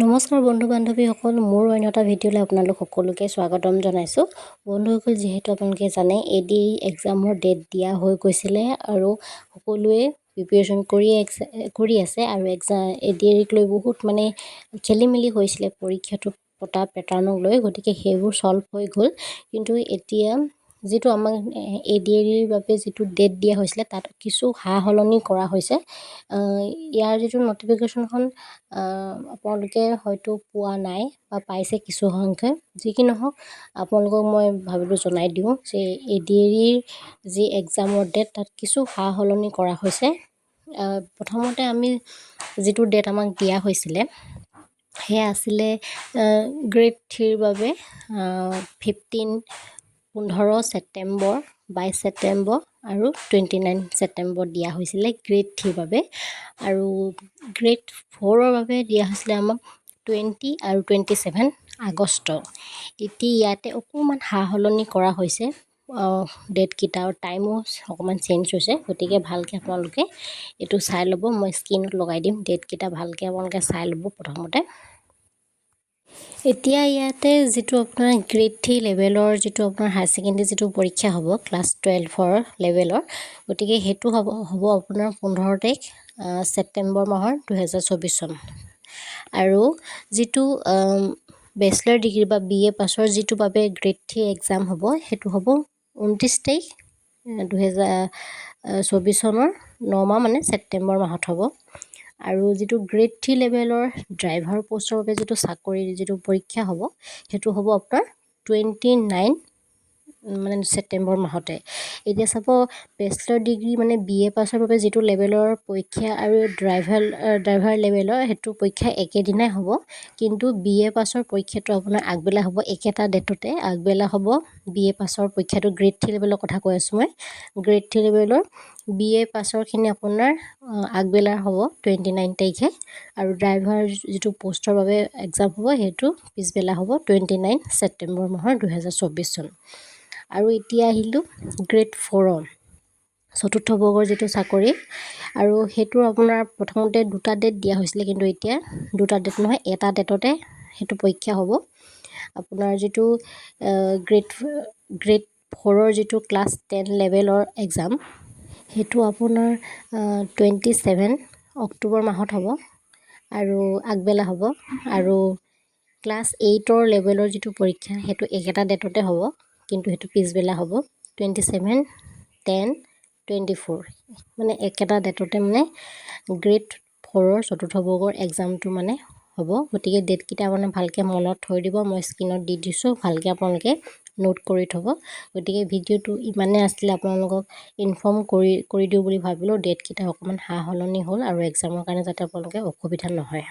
নমস্কাৰ বন্ধু বান্ধৱীসকল, মোৰ অন্য এটা ভিডিঅ'লৈ আপোনালোক সকলোকে স্বাগতম জনাইছোঁ। বন্ধুসকল, যিহেতু আপোনালোকে জানে ADAE এক্সামৰ ডেট দিয়া হৈ গৈছিলে আৰু সকলোৱে প্ৰিপেৰেশ্যন কৰি আছে আৰু ADAEক লৈ বহুত খেলি মেলি হৈছিলে পৰীক্ষাটো পতা পেটাৰ্ণক লৈ। গতিকে সেইবোৰ ছল্ভ হৈ গ'ল, কিন্তু এতিয়া যিটো আমাক ADAEৰ বাবে যিটো ডেট দিয়া হৈছিলে তাত কিছু সলনি কৰা হৈছে। ইয়াৰ যিটো নটিফিকেশ্যনখন আপোনালোকে হয়তো পোৱা নাই বা পাইছে কিছু সংখ্যাই। যি কি নহওক, আপোনালোকক মই ভাবিলোঁ জনাই দিওঁ যে ADAEৰ যি এক্সামৰ ডেট তাত কিছু সলনি কৰা হৈছে। প্ৰথমতে আমি যিটো ডেট আমাক দিয়া হৈছিলে সেয়া আছিলে গ্ৰেড 3ৰ বাবে 15 ছেপ্টেম্বৰ, 22 ছেপ্টেম্বৰ আৰু 29 ছেপ্টেম্বৰ দিয়া হৈছিলে গ্ৰেড 3ৰ বাবে। আৰু গ্ৰেড 4ৰ বাবে দিয়া হৈছিলে আমাক 20 আৰু 27 আগষ্ট। এতিয়া ইয়াতে অকণমান সলনি কৰা হৈছে, ডেটকেইটা আৰু টাইমো অকণমান চেঞ্জ হৈছে। গতিকে ভালকৈ আপোনালোকে এইটো চাই ল'ব। মই স্ক্ৰীনত লগাই দিম ডেটকেইটা, ভালকৈ আপোনালোকে চাই ল'ব প্ৰথমতে। এতিয়া ইয়াতে যিটো আপোনাৰ গ্ৰেড 3 লেভেলৰ যিটো আপোনাৰ হায়াৰ ছেকেণ্ডেৰী যিটো পৰীক্ষা হ'ব ক্লাছ 12ৰ লেভেলৰ, গতিকে সেইটো হ'ব আপোনাৰ 15 ছেপ্টেম্বৰ মাহৰ 2024 চন। আৰু যিটো বেচলাৰ ডিগ্ৰী বা BA পাছৰ যিটো বাবে গ্ৰেড 3 এক্সাম হ'ব সেইটো হ'ব 29 2024 চনৰ 9 মাহ ছেপ্টেম্বৰ মাহত হ'ব। আৰু যিটো গ্ৰেড 3 লেভেলৰ ড্ৰাইভাৰ পষ্টৰ বাবে যিটো চাকৰিৰ যিটো পৰীক্ষা হ'ব সেইটো হ'ব আপোনাৰ 29 ছেপ্টেম্বৰ মাহতে। এতিয়া চাব, বেচলাৰ ডিগ্ৰী BA পাছৰ বাবে যিটো লেভেলৰ পৰীক্ষা আৰু ড্ৰাইভাৰ লেভেলৰ সেইটো পৰীক্ষা একেদিনাই হ'ব, কিন্তু BA পাছৰ পৰীক্ষাটো আপোনাৰ আগবেলা হ'ব। একেটা ডেটতে আগবেলা হ'ব BA পাছৰ পৰীক্ষাটো। গ্ৰেড 3 লেভেলৰ কথা কৈ আছোঁ মই। গ্ৰেড 3 লেভেলৰ BA পাছৰখিনি আপোনাৰ আগবেলা হ'ব 29 তাৰিখে, আৰু ড্ৰাইভাৰ যিটো পষ্টৰ বাবে এক্সাম হ'ব সেইটো পিছবেলা হ'ব 29 ছেপ্টেম্বৰ মাহৰ 2024 চন। আৰু এতিয়া আহিলোঁ গ্ৰেড 4ৰ চতুৰ্থ বৰ্গৰ যিটো চাকৰি, আৰু সেইটো আপোনাৰ প্ৰথমতে দুটা ডেট দিয়া হৈছিলে, কিন্তু এতিয়া দুটা ডেট নহয়, এটা ডেটতে সেইটো পৰীক্ষা হ'ব। আপোনাৰ যিটো গ্ৰেড 4ৰ যিটো ক্লাছ 10 লেভেলৰ এক্সাম সেইটো আপোনাৰ 27 অক্টোবৰ মাহত হ'ব আৰু আগবেলা হ'ব। আৰু ক্লাছ 8ৰ লেভেলৰ যিটো পৰীক্ষা সেইটো একেটা ডেটতে হ'ব, কিন্তু সেইটো পিছবেলা হ'ব 27, 10, 24 একেটা ডেটতে গ্ৰেড 4ৰ চতুৰ্থ বৰ্গৰ এক্সামটো হ'ব। গতিকে ডেটকেইটা ভালকৈ মনত থৈ দিব। মই স্ক্ৰীনত দি দিছোঁ, ভালকৈ আপোনালোকে নোট কৰি থ'ব। গতিকে ভিডিঅ'টো ইমানেই আছিলে, আপোনালোকক ইনফৰ্ম কৰি দিওঁ বুলি ভাবিলোঁ। ডেটকেইটা অকণমান সলনি হ'ল আৰু এক্সামৰ কাৰণে যাতে আপোনালোকে অসুবিধা নহয়।